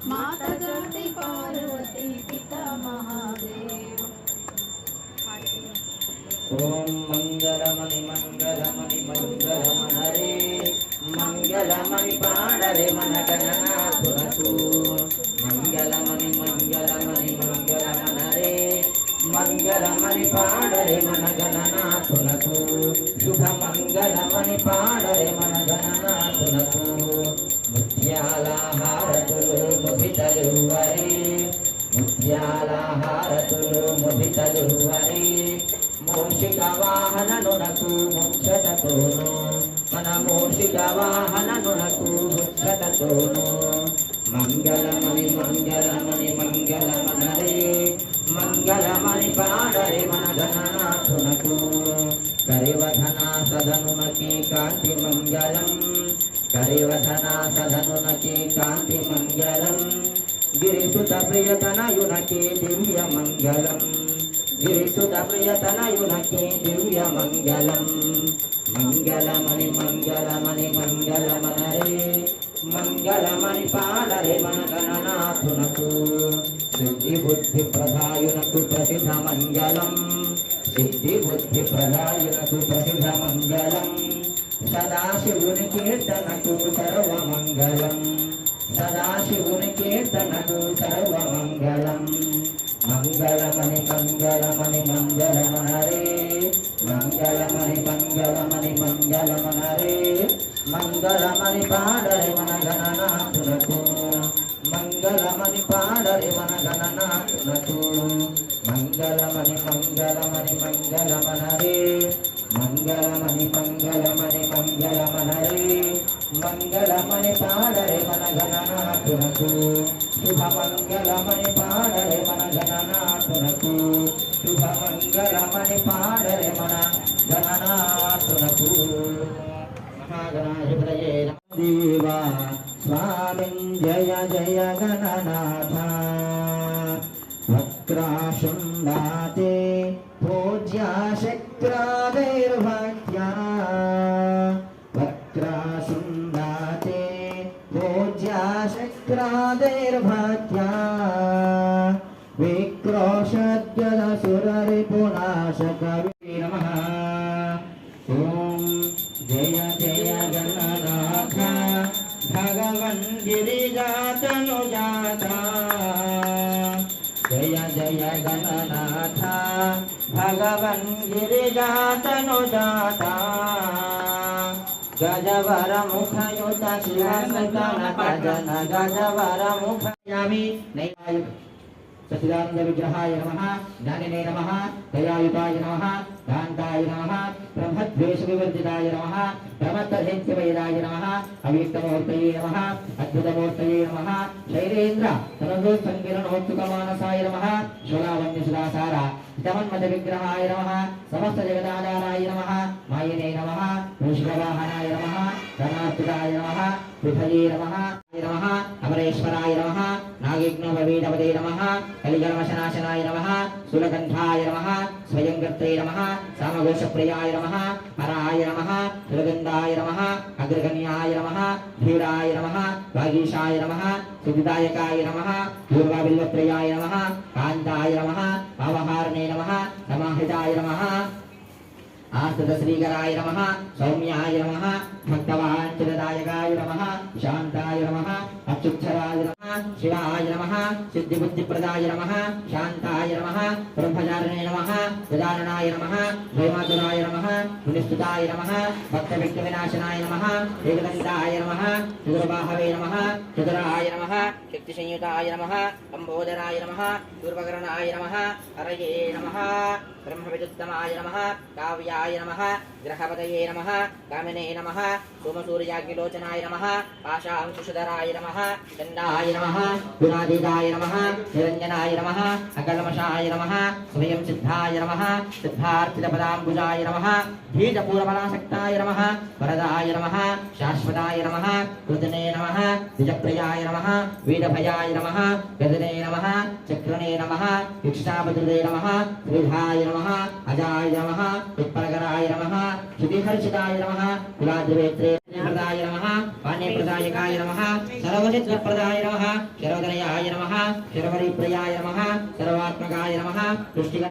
माता ज्योति पार्वती पिता महादेव। ओम मंगलमणि मंगलमणि मंगलमणरे मंगलमणि पाणरे मनगणनाथुनतु मंगलमणि मंगलमणि मंगलमणरे मंगलमणि पाणरे मनगणनाथुनतु शुभ मंगलमणि पाणरे मनगणनाथुनतु ముత్యాలహారతులు ముభితలువరి ముత్యాలహారతులు ముభితలువరి మూషిక వాహననునకు ముచ్చటతోను మన మూషిక వాహననునకు ముచ్చటతోను మంగళమణి మంగళమణి మంగళమనరే మంగళమణి పాడరే మన గణనాథునకు కరివధన సదనునకి కాంతి మంగళం కరివధన సదనునకి కాంతి మంగళం గిరిసుత ప్రియతనయునకి దివ్య మంగళం గిరిసుత ప్రియతనయునకి దివ్య మంగళం మంగళమణి మంగళమణి మంగళమనరే మంగళమణి పాడరే మన గణనాథునకు సిద్ధి బుద్ధి ప్రదాయునకు ప్రసిద్ధ మంగళం సిద్ధి బుద్ధి ప్రదాయునకు ప్రసిద్ధ మంగళం సదాశివుని కీర్తనకు సర్వమంగళం సదాశివుని కీర్తనకు సర్వమంగళం మంగళమణి మంగళమణి మంగళమనరే మంగళమణి మంగళమణి మంగళమనరే మంగళమణి పాడరే మన గణనాథునకు మంగళమణి పాడరే మన గణనాథునకు మంగళమణి మంగళమణి మంగళమనరే మంగళమణి మంగళమణి మంగళమనరే మంగళమణి పాడరే మన గణనాథునకు శుభ మంగళమణి పాడరే మన గణనాథునకు శుభ మంగళమణి పాడరే మన గణనాథునకు మహాగణాధిపతయే దేవా స్వామి జయ జయ గణనాథ వక్రాశుండాతే పూజ్యా శక్రాదైర్భక్త్యా వక్రాశుండాతే పూజ్యా శక్రాదైర్భక్త్యా విక్రోశద్యదసురరిపునాశకవే నమః ఓం జయ జయ గణనాథ భగవన్ గిరిజాతనుజాత జయ జయ గణనాథ భగవన్ గిరిజాతనుజాత గజవర ముఖయుత శివగణపజన గజవర ముఖయామి నైవాయు సచిదానంద విగ్రహాయ నమః జ్ఞానినే నమః దయాయుతాయ నమః కాంతాయ నమః బ్రహ్మద్వేష వివర్జితాయ నమః బ్రహ్మతర్హించవేదాయ నమః అవ్యక్తమూర్తయే నమః అద్భుతమూర్తయే నమః శైలేంద్ర తనదో సంకిరణోత్సుకమానసాయ నమః శూలావన్యసుదాసార హితమన్మత విగ్రహాయ నమః సమస్త జగదాధారాయ నమః మాయనే నమః మూషికవాహనాయ నమః ధనార్చితాయ నమః పృథయే నమః నమః అమరేశ్వరాయ నమః నాగిగ్నవీడపదే నమః కలిగణవశనాశనాయ నమః సులకంఠాయ నమః స్వయంకర్తే నమః సామఘోషప్రియాయ నమః హరాయ నమః సులగంధాయ నమః అగ్రగణ్యాయ నమః ధీరాయ నమః వాగీశాయ నమః సిద్ధిదాయకాయ నమః పూర్వబిల్వప్రియాయ నమః కాంతాయ నమః పావహారణే నమః సమాహితాయ నమః ఆస్తద శ్రీకరాయ నమః సౌమ్యాయ నమః భక్తవాంఛనదాయకాయ నమః శాంతాయ నమః అచ్యుచ్చరాయ నమః శివాయ నమః సిద్ధిబుద్ధిప్రదాయ నమః శాంతాయ నమః బ్రహ్మచారిణే నమః గజాననాయ నమః ద్వైమాతురాయ నమః మునిస్తుతాయ నమః భక్తవిఘ్న వినాశనాయ నమః ఏకదంతాయ నమః చతుర్బాహవే నమః చతురాయ నమః శక్తిసంయుతాయ నమః అంబోదరాయ నమః పూర్వకరణాయ నమః హరయే నమః బ్రహ్మవిదుత్తమాయ నమః కావ్యాయ నమః గ్రహపతయే నమః కామినే నమః సోమసూర్యాగ్నిలోచనాయ నమః పాశాంకుశధరాయ నమః చండాయ నమః नमः गुणातीताय नमः निरञ्जनाय नमः अकल्मषाय नमः स्वयं सिद्धाय नमः सिद्धार्थितपदाम्बुजाय नमः बीजपूर्वबलासक्ताय नमः वरदाय नमः शाश्वताय नमः कृतने नमः द्विजप्रियाय नमः वीरभयाय नमः गदने नमः चक्रणे नमः इक्षापदृते नमः त्रिधाय नमः अजाय नमः उत्पलकराय नमः श्रुतिहर्षिताय नमः कुलाद्रिवेत्रे प्रदाय नमः पाण्यप्रदायकाय नमः सर्वसिद्धप्रदाय नमः शरवदनयाय नमः शरवरिप्रियाय नमः सर्वात्मकाय नमः